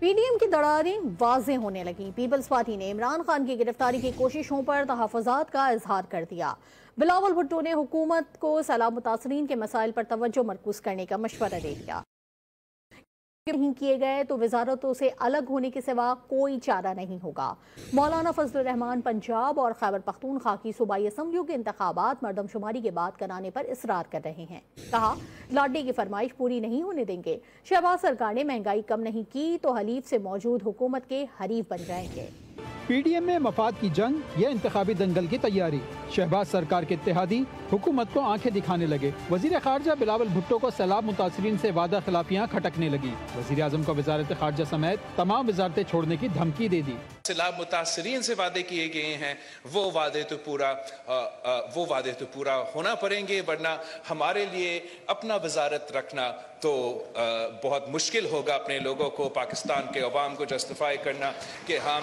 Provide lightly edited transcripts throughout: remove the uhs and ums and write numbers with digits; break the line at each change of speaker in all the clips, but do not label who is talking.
PDM की दरारें वाज़ेह होने लगी। पीपल्स पार्टी ने इमरान खान की गिरफ्तारी की कोशिशों पर तहफ़्फ़ुज़ात का इजहार कर दिया। बिलावल भुट्टो ने हुकूमत को सैलाब मुतासरीन के मसाइल पर तवज्जो मरकूज करने का मशवरा दे दिया। नहीं किए गए तो वजारतों से अलग होने के सिवा कोई चारा नहीं होगा। मौलाना फजलुर रहमान पंजाब और खैबर पख्तूनख्वा की सूबाई असम्बलियों के इंतखाबात मरदमशुमारी के बाद कराने पर इसरार कर रहे हैं। कहा, लाडली की फरमाइश पूरी नहीं होने देंगे। शहबाज सरकार ने महंगाई कम नहीं की तो हलीफ से मौजूद हुकूमत के हरीफ बन जाएंगे।
पीडीएम में मफाद की जंग या इंतखाबी दंगल की तैयारी। शहबाज सरकार के इत्तेहादी हुकूमत को आंखें दिखाने लगे। वजीर खारजा बिलावल भुट्टो को सैलाब मुतासरीन से वादा खिलाफियाँ खटकने लगी। वजीर आजम को वजारत खारजा समेत तमाम वजारतें छोड़ने की धमकी दे दी।
सैलाब मुतासरीन से वादे किए गए हैं, वो वादे तो पूरा होना पड़ेंगे, वरना हमारे लिए अपना वजारत रखना तो बहुत मुश्किल होगा। अपने लोगों को, पाकिस्तान के अवाम को जस्टिफाई करना कि हम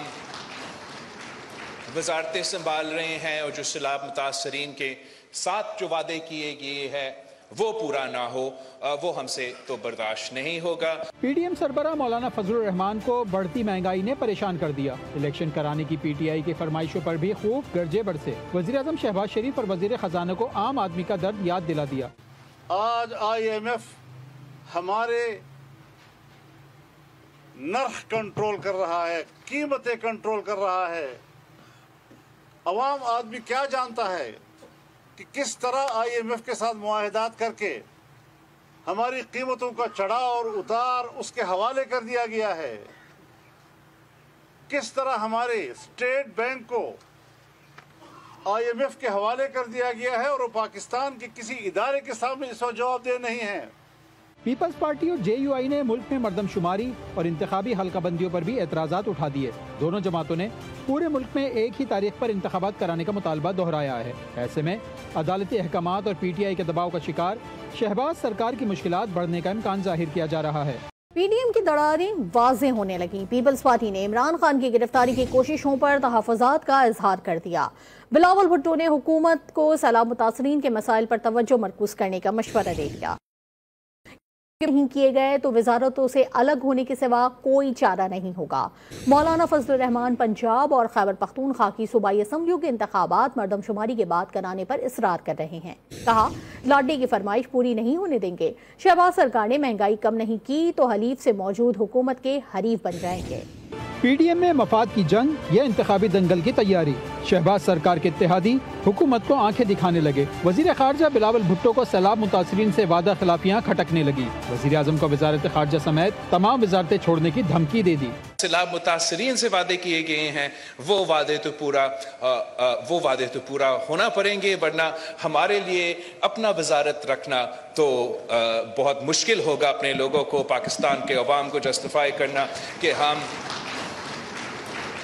वजारतें संभाल रहे हैं और जो सैलाब मुतासरीन के साथ जो वादे किए गए हैं वो पूरा ना हो, वो हमसे तो बर्दाश्त नहीं होगा।
पीडीएम सरबराह मौलाना फजलुर रहमान को बढ़ती महंगाई ने परेशान कर दिया। इलेक्शन कराने की पीटीआई की फरमाइशों पर भी खूब गर्जे बरसे। वजीर आजम शहबाज शरीफ और वजीर खजाना को आम आदमी का दर्द याद दिला दिया।
आज IMF हमारे नर्ख कंट्रोल कर रहा है, कीमतें कंट्रोल कर रहा है। अवाम आदमी क्या जानता है कि किस तरह IMF के साथ मुआहदात करके हमारी कीमतों का चढ़ाव और उतार उसके हवाले कर दिया गया है। किस तरह हमारे स्टेट बैंक को IMF के हवाले कर दिया गया है और वो पाकिस्तान के किसी इदारे के सामने इसका जवाबदेह नहीं है।
पीपल्स पार्टी और JUI ने मुल्क में मरदमशुमारी और इंतखाबी हल्काबंदियों पर भी एतराज़ात उठा दिए। दोनों जमातों ने पूरे मुल्क में एक ही तारीख पर इंतखाबात कराने का मुतालबा दोहराया है। ऐसे में अदालती अहकामात और PTI के दबाव का शिकार शहबाज सरकार की मुश्किलात बढ़ने का इम्कान जाहिर किया जा रहा है।
पीडीएम की दरारें वाज़ेह होने लगी। पीपल्स पार्टी ने इमरान खान की गिरफ्तारी की कोशिशों पर तहफ़्फ़ुज़ात का इजहार कर दिया। बिलावल भुट्टो ने हुकूमत को सैलाब मुतासरीन के मसाइल पर तवज्जो मरकूज करने का मशवरा दे दिया। नहीं किए गए तो वजारतों से अलग होने के सिवा कोई चारा नहीं होगा। मौलाना फजलुर रहमान पंजाब और खैबर पख्तूनख्वा की सूबाई असम्बलियों के इंतखाबात मरदमशुमारी के बाद कराने पर इसरार कर रहे हैं। कहा, लाडली की फरमाइश पूरी नहीं होने देंगे। शहबाज सरकार ने महंगाई कम नहीं की तो हलीफ से मौजूद हुकूमत के हरीफ बन जाएंगे।
पीडीएम में मफाद की जंग या इंतखाबी दंगल की तैयारी। शहबाज सरकार के इत्तेहादी हुकूमत को आंखें दिखाने लगे। वजीर खारजा बिलावल भुट्टो को सैलाब मुतासरीन से वादा खिलाफियाँ खटकने लगी। वजीर आजम को वजारत खारजा समेत तमाम वजारतें छोड़ने की धमकी दे दी।
सैलाब मुतासरीन से वादे किए गए हैं, वो वादे तो पूरा होना पड़ेंगे, वरना हमारे लिए अपना वजारत रखना तो बहुत मुश्किल होगा। अपने लोगों को, पाकिस्तान के अवाम को जस्टिफाई करना कि हम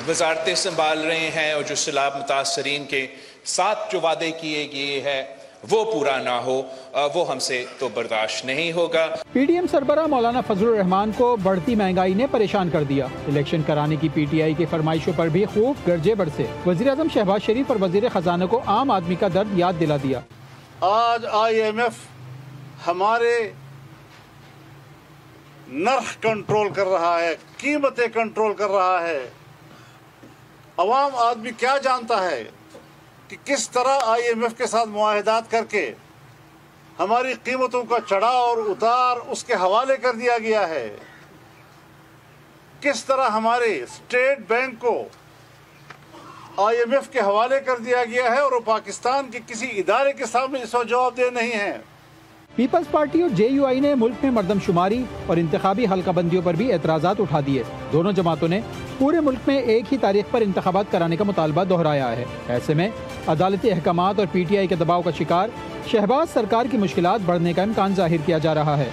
वजारतें संभाल रहे हैं और जो सैलाब मुतासरीन के साथ जो वादे किए गए हैं वो पूरा ना हो, वो हमसे तो बर्दाश्त नहीं होगा।
पीडीएम सरबराह मौलाना फजलुर रहमान को बढ़ती महंगाई ने परेशान कर दिया। इलेक्शन कराने की पीटीआई की फरमाइशों पर भी खूब गर्जे बरसे। वजीर आजम शहबाज शरीफ और वजीर खजाना को आम आदमी का दर्द याद दिला दिया।
आज IMF हमारे नर्ख कंट्रोल कर रहा है, कीमतें कंट्रोल कर रहा है। अवाम आदमी क्या जानता है कि किस तरह IMF के साथ मुआहदात करके हमारी कीमतों का चढ़ाव और उतार उसके हवाले कर दिया गया है। किस तरह हमारे स्टेट बैंक को IMF के हवाले कर दिया गया है और वो पाकिस्तान के किसी इदारे के सामने इसका जवाबदेह नहीं है।
पीपल्स पार्टी और JUI ने मुल्क में मरदमशुमारी और इंतखाबी हल्काबंदियों पर भी एतराज़ात उठा दिए। दोनों जमातों ने पूरे मुल्क में एक ही तारीख पर इंतखाबात कराने का मुतालबा दोहराया है। ऐसे में अदालती अहकामात और PTI के दबाव का शिकार शहबाज सरकार की मुश्किलात बढ़ने का इम्कान जाहिर किया जा रहा है।